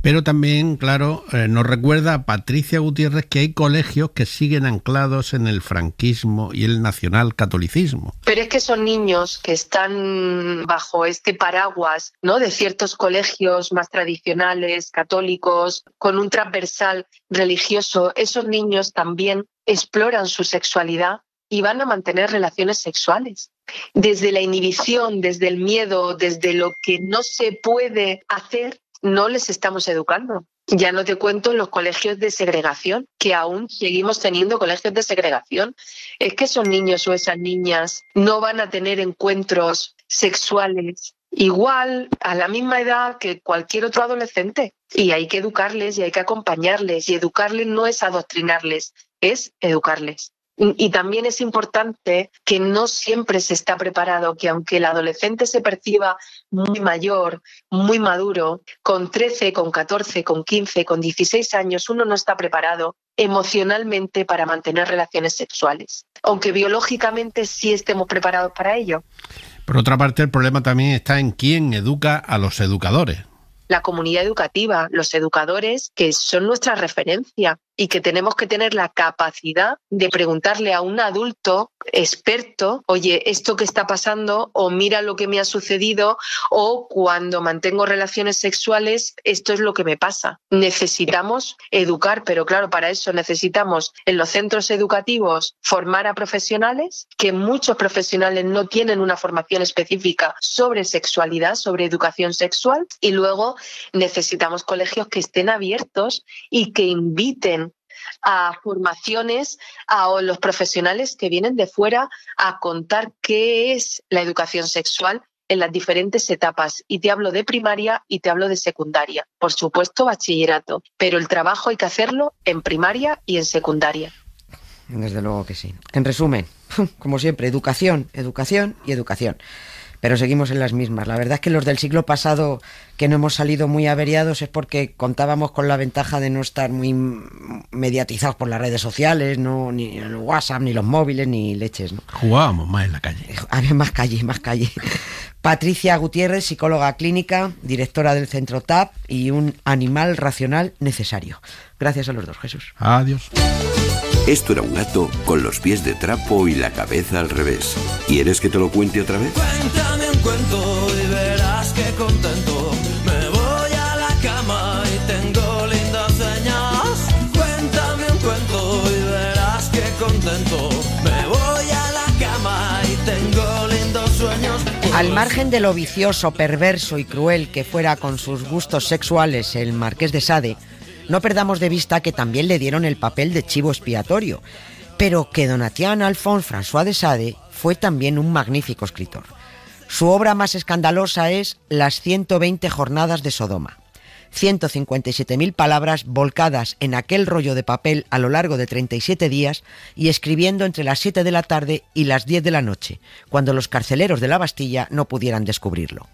Pero también, claro, nos recuerda a Patricia Gutiérrez que hay colegios que siguen anclados en el franquismo y el nacionalcatolicismo. Pero es que son niños que están bajo este paraguas, ¿no?, de ciertos colegios más tradicionales, católicos, con un transversal religioso. Esos niños también exploran su sexualidad y van a mantener relaciones sexuales. Desde la inhibición, desde el miedo, desde lo que no se puede hacer, no les estamos educando. Ya no te cuento en los colegios de segregación, que aún seguimos teniendo colegios de segregación. Es que esos niños o esas niñas no van a tener encuentros sexuales igual a la misma edad que cualquier otro adolescente. Y hay que educarles y hay que acompañarles. Y educarles no es adoctrinarles, es educarles. Y también es importante que no siempre se está preparado, que aunque el adolescente se perciba muy mayor, muy maduro, con 13, con 14, con 15, con 16 años, uno no está preparado emocionalmente para mantener relaciones sexuales, aunque biológicamente sí estemos preparados para ello. Por otra parte, el problema también está en quién educa a los educadores. La comunidad educativa, los educadores, que son nuestra referencia y que tenemos que tener la capacidad de preguntarle a un adulto experto, oye, esto que está pasando, o mira lo que me ha sucedido, o cuando mantengo relaciones sexuales, esto es lo que me pasa. Necesitamos educar, pero claro, para eso necesitamos en los centros educativos formar a profesionales, que muchos profesionales no tienen una formación específica sobre sexualidad, sobre educación sexual, y luego necesitamos colegios que estén abiertos y que inviten a formaciones a los profesionales que vienen de fuera a contar qué es la educación sexual en las diferentes etapas. Y te hablo de primaria y te hablo de secundaria. Por supuesto, bachillerato. Pero el trabajo hay que hacerlo en primaria y en secundaria. Desde luego que sí. En resumen, como siempre, educación, educación y educación. Pero seguimos en las mismas. La verdad es que los del siglo pasado, que no hemos salido muy averiados, es porque contábamos con la ventaja de no estar muy mediatizados por las redes sociales, no, ni el WhatsApp, ni los móviles, ni leches, ¿no? Jugábamos más en la calle. Había más calle, más calle. Patricia Gutiérrez, psicóloga clínica, directora del Centro TAP y un animal racional necesario. Gracias a los dos, Jesús. Adiós. Esto era un gato con los pies de trapo y la cabeza al revés. ¿Quieres que te lo cuente otra vez? Cuéntame un cuento y verás que contento. Me voy a la cama y tengo lindas señas. Cuéntame un cuento. Al margen de lo vicioso, perverso y cruel que fuera con sus gustos sexuales el Marqués de Sade, no perdamos de vista que también le dieron el papel de chivo expiatorio, pero que Donatien Alphonse François de Sade fue también un magnífico escritor. Su obra más escandalosa es Las 120 jornadas de Sodoma. 157.000 palabras volcadas en aquel rollo de papel a lo largo de 37 días y escribiendo entre las 7 de la tarde y las 10 de la noche, cuando los carceleros de la Bastilla no pudieran descubrirlo.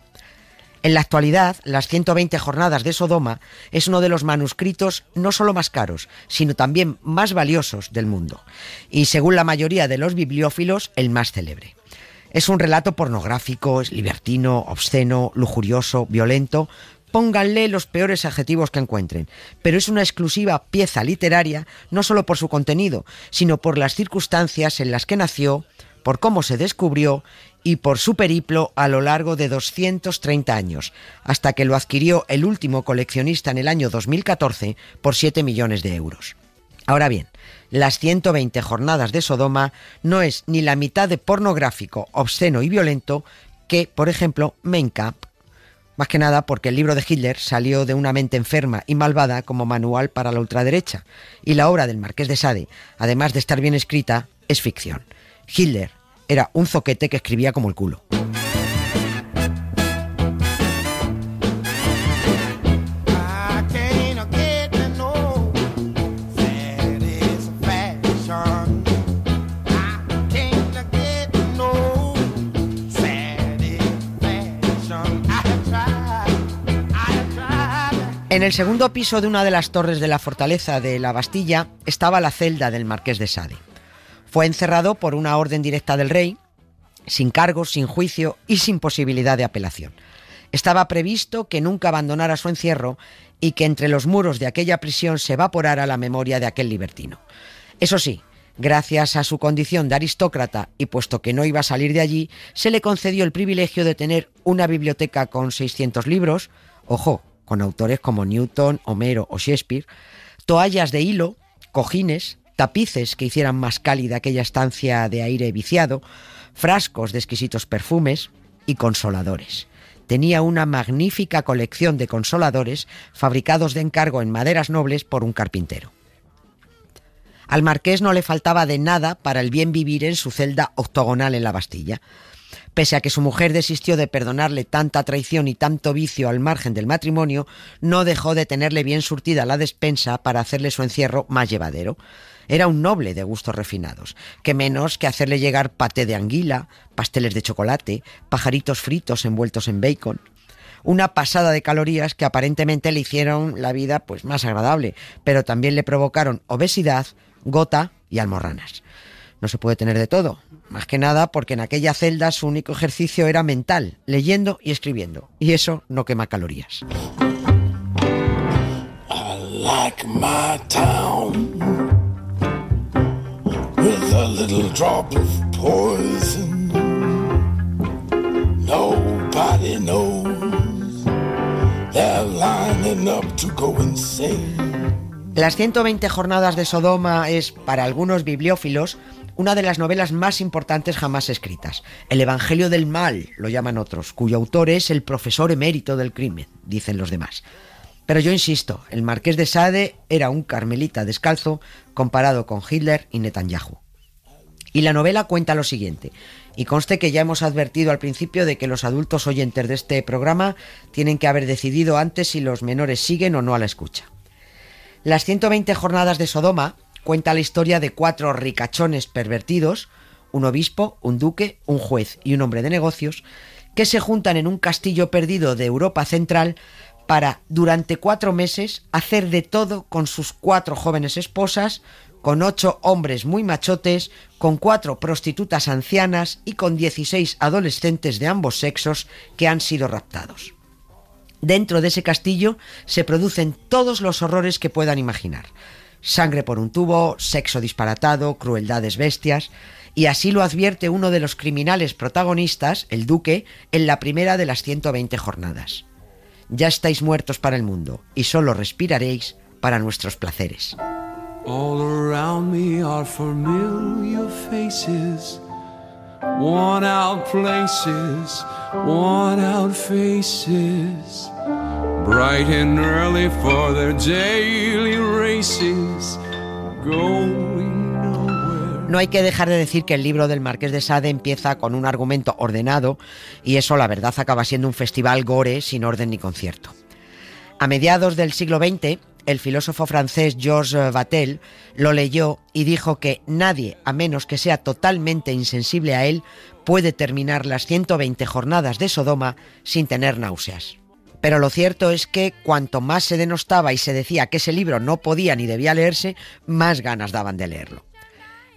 En la actualidad, Las 120 jornadas de Sodoma es uno de los manuscritos no solo más caros, sino también más valiosos del mundo, y según la mayoría de los bibliófilos, el más célebre. Es un relato pornográfico, es libertino, obsceno, lujurioso, violento. Pónganle los peores adjetivos que encuentren, pero es una exclusiva pieza literaria no solo por su contenido, sino por las circunstancias en las que nació, por cómo se descubrió y por su periplo a lo largo de 230 años, hasta que lo adquirió el último coleccionista en el año 2014 por 7 millones de euros. Ahora bien, Las 120 jornadas de Sodoma no es ni la mitad de pornográfico, obsceno y violento que, por ejemplo, Mein Kampf. Más que nada porque el libro de Hitler salió de una mente enferma y malvada como manual para la ultraderecha, y la obra del Marqués de Sade, además de estar bien escrita, es ficción. Hitler era un zoquete que escribía como el culo. En el segundo piso de una de las torres de la fortaleza de la Bastilla estaba la celda del Marqués de Sade. Fue encerrado por una orden directa del rey, sin cargos, sin juicio y sin posibilidad de apelación. Estaba previsto que nunca abandonara su encierro y que entre los muros de aquella prisión se evaporara la memoria de aquel libertino. Eso sí, gracias a su condición de aristócrata y puesto que no iba a salir de allí, se le concedió el privilegio de tener una biblioteca con 600 libros, ojo, con autores como Newton, Homero o Shakespeare, toallas de hilo, cojines, tapices que hicieran más cálida aquella estancia de aire viciado, frascos de exquisitos perfumes y consoladores. Tenía una magnífica colección de consoladores fabricados de encargo en maderas nobles por un carpintero. Al marqués no le faltaba de nada para el bien vivir en su celda octogonal en la Bastilla. Pese a que su mujer desistió de perdonarle tanta traición y tanto vicio al margen del matrimonio, no dejó de tenerle bien surtida la despensa para hacerle su encierro más llevadero. Era un noble de gustos refinados, que menos que hacerle llegar paté de anguila, pasteles de chocolate, pajaritos fritos envueltos en bacon. Una pasada de calorías que aparentemente le hicieron la vida pues más agradable, pero también le provocaron obesidad, gota y almorranas. No se puede tener de todo, más que nada porque en aquella celda su único ejercicio era mental, leyendo y escribiendo, y eso no quema calorías. I like my town with a little drop of poison. Nobody knows they're lining up to go insane. Las 120 jornadas de Sodoma es, para algunos bibliófilos, una de las novelas más importantes jamás escritas. El Evangelio del Mal, lo llaman otros, cuyo autor es el profesor emérito del crimen, dicen los demás. Pero yo insisto, el Marqués de Sade era un carmelita descalzo comparado con Hitler y Netanyahu. Y la novela cuenta lo siguiente, y conste que ya hemos advertido al principio de que los adultos oyentes de este programa tienen que haber decidido antes si los menores siguen o no a la escucha. Las 120 jornadas de Sodoma cuenta la historia de 4 ricachones pervertidos, un obispo, un duque, un juez y un hombre de negocios, que se juntan en un castillo perdido de Europa Central para, durante 4 meses, hacer de todo con sus 4 jóvenes esposas, con 8 hombres muy machotes, con 4 prostitutas ancianas y con 16 adolescentes de ambos sexos que han sido raptados. Dentro de ese castillo se producen todos los horrores que puedan imaginar. Sangre por un tubo, sexo disparatado, crueldades bestias, y así lo advierte uno de los criminales protagonistas, el duque, en la primera de las 120 jornadas. Ya estáis muertos para el mundo, y solo respiraréis para nuestros placeres. All around me are familiar faces, worn out places worn-out faces, bright and early for their daily races, going nowhere. No hay que dejar de decir que el libro del Marqués de Sade empieza con un argumento ordenado y eso, la verdad, acaba siendo un festival gore sin orden ni concierto. A mediados del siglo XX, el filósofo francés Georges Vatel lo leyó y dijo que nadie, a menos que sea totalmente insensible a él, puede terminar las 120 jornadas de Sodoma sin tener náuseas. Pero lo cierto es que cuanto más se denostaba y se decía que ese libro no podía ni debía leerse, más ganas daban de leerlo.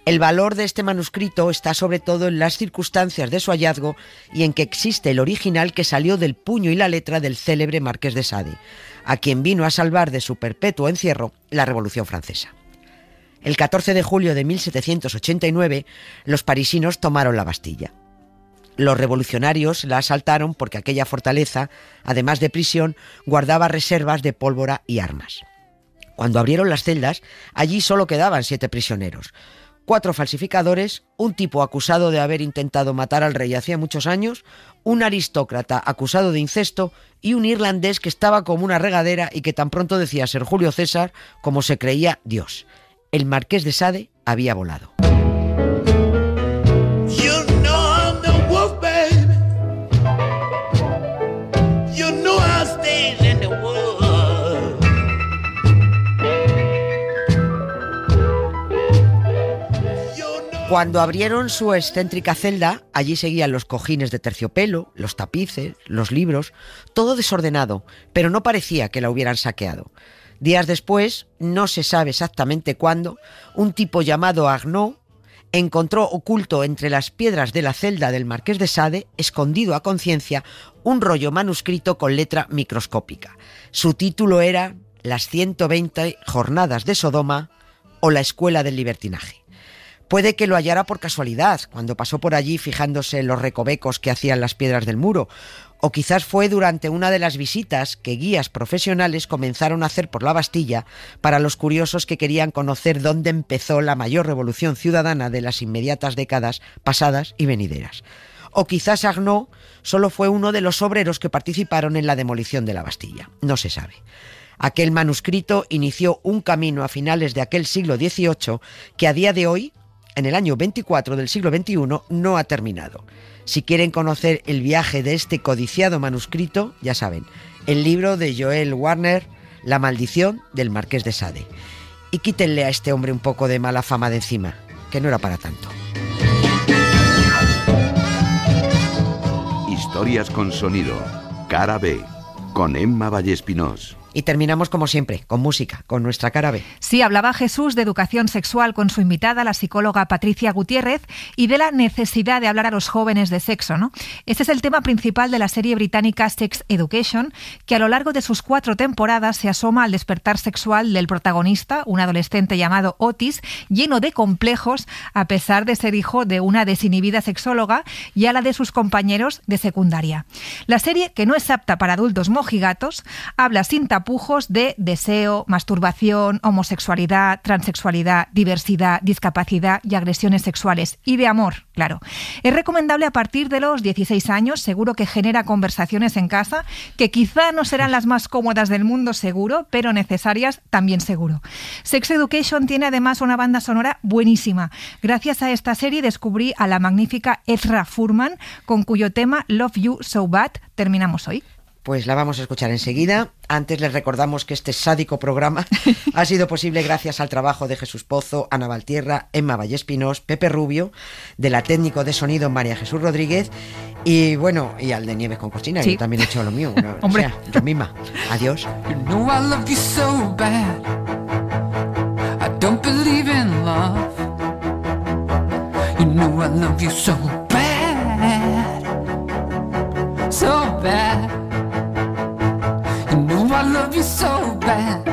El valor de este manuscrito está sobre todo en las circunstancias de su hallazgo y en que existe el original que salió del puño y la letra del célebre Marqués de Sade, a quien vino a salvar de su perpetuo encierro la Revolución Francesa. El 14 de julio de 1789, los parisinos tomaron la Bastilla. Los revolucionarios la asaltaron porque aquella fortaleza, además de prisión, guardaba reservas de pólvora y armas. Cuando abrieron las celdas, allí solo quedaban 7 prisioneros. 4 falsificadores, un tipo acusado de haber intentado matar al rey hacía muchos años, un aristócrata acusado de incesto y un irlandés que estaba como una regadera y que tan pronto decía ser Julio César como se creía Dios. El Marqués de Sade había volado. Cuando abrieron su excéntrica celda, allí seguían los cojines de terciopelo, los tapices, los libros, todo desordenado, pero no parecía que la hubieran saqueado. Días después, no se sabe exactamente cuándo, un tipo llamado Arnaud encontró oculto entre las piedras de la celda del Marqués de Sade, escondido a conciencia, un rollo manuscrito con letra microscópica. Su título era Las 120 jornadas de Sodoma o la escuela del libertinaje. Puede que lo hallara por casualidad, cuando pasó por allí fijándose en los recovecos que hacían las piedras del muro, o quizás fue durante una de las visitas que guías profesionales comenzaron a hacer por la Bastilla para los curiosos que querían conocer dónde empezó la mayor revolución ciudadana de las inmediatas décadas pasadas y venideras. O quizás Arnaud solo fue uno de los obreros que participaron en la demolición de la Bastilla. No se sabe. Aquel manuscrito inició un camino a finales de aquel siglo XVIII que a día de hoy, en el año 24 del siglo XXI, no ha terminado. Si quieren conocer el viaje de este codiciado manuscrito, ya saben, el libro de Joel Warner, La maldición del Marqués de Sade. Y quítenle a este hombre un poco de mala fama de encima, que no era para tanto. Historias con sonido. Cara B, con Emma Vallespinós. Y terminamos como siempre, con música, con nuestra cara B. Sí, hablaba Jesús de educación sexual con su invitada, la psicóloga Patricia Gutiérrez, y de la necesidad de hablar a los jóvenes de sexo, ¿no? Este es el tema principal de la serie británica Sex Education, que a lo largo de sus 4 temporadas se asoma al despertar sexual del protagonista, un adolescente llamado Otis, lleno de complejos, a pesar de ser hijo de una desinhibida sexóloga, y a la de sus compañeros de secundaria. La serie, que no es apta para adultos mojigatos, habla sin tapujos de deseo, masturbación, homosexualidad, transexualidad, diversidad, discapacidad y agresiones sexuales. Y de amor, claro. Es recomendable a partir de los 16 años, seguro que genera conversaciones en casa, que quizá no serán las más cómodas del mundo, seguro, pero necesarias también seguro. Sex Education tiene además una banda sonora buenísima. Gracias a esta serie descubrí a la magnífica Ezra Furman, con cuyo tema Love You So Bad terminamos hoy. Pues la vamos a escuchar enseguida. Antes les recordamos que este sádico programa ha sido posible gracias al trabajo de Jesús Pozo, Ana Valtierra, Emma Vallespinós, Pepe Rubio, de la técnico de sonido María Jesús Rodríguez y bueno, y al de Nieves con Cocina, sí. Yo también he hecho lo mío. Bueno, hombre. O sea, yo misma. Adiós. You know I love you so bad. I don't believe in love. You know I love you so bad. So bad. I love you so bad.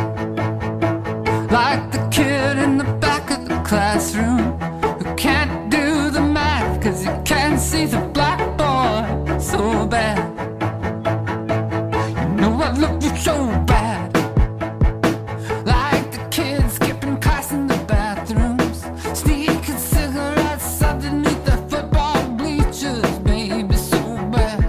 Like the kid in the back of the classroom who can't do the math 'cause he can't see the blackboard. So bad. You know I love you so bad. Like the kids skipping class in the bathrooms, sneaking cigarettes underneath the football bleachers, baby, so bad.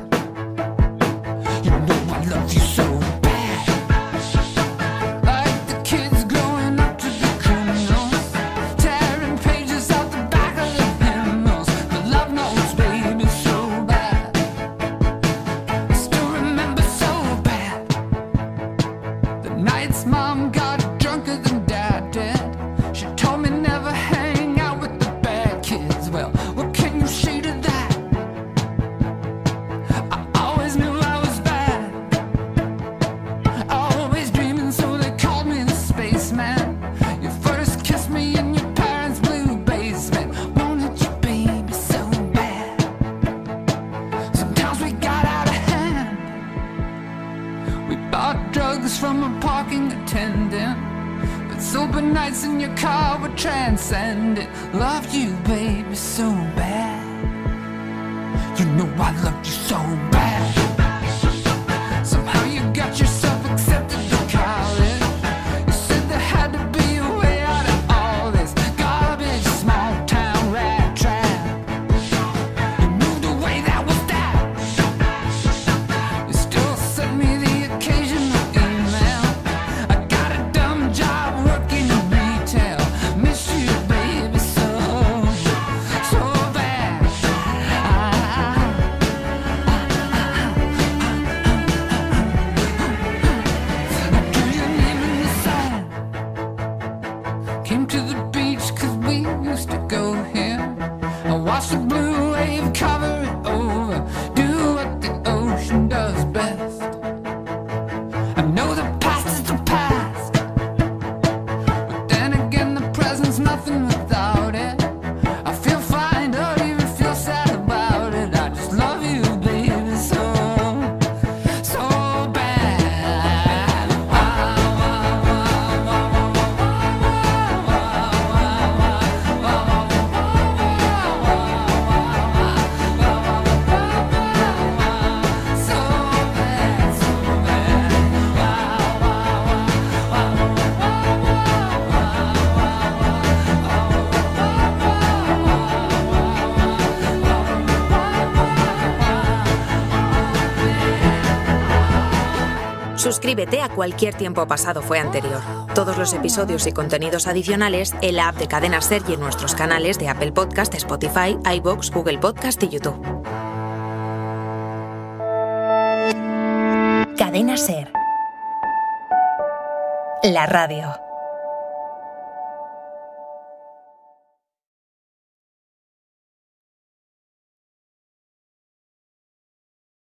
nights in your car were transcendent. Loved you, baby, so bad. You know I loved you so bad. Somehow you got yourself accepted to college. You said there had to be a way out of all this garbage, small town rat trap. You moved away, that was that. You still sent me the occasional email. I got a dumb job working in retail. Miss you, baby, so bad. Came to the beach cause we used to go here. I watched the blue wave cover it over. Do what the ocean does best. I know the past is the past, but then again the present's nothing without it. I feel fine, don't even feel sad about it. I just love you, baby, so bad. Suscríbete a Cualquier tiempo pasado fue anterior. Todos los episodios y contenidos adicionales en la app de Cadena Ser y en nuestros canales de Apple Podcast, Spotify, iVoox, Google Podcast y YouTube. Cadena Ser. La radio.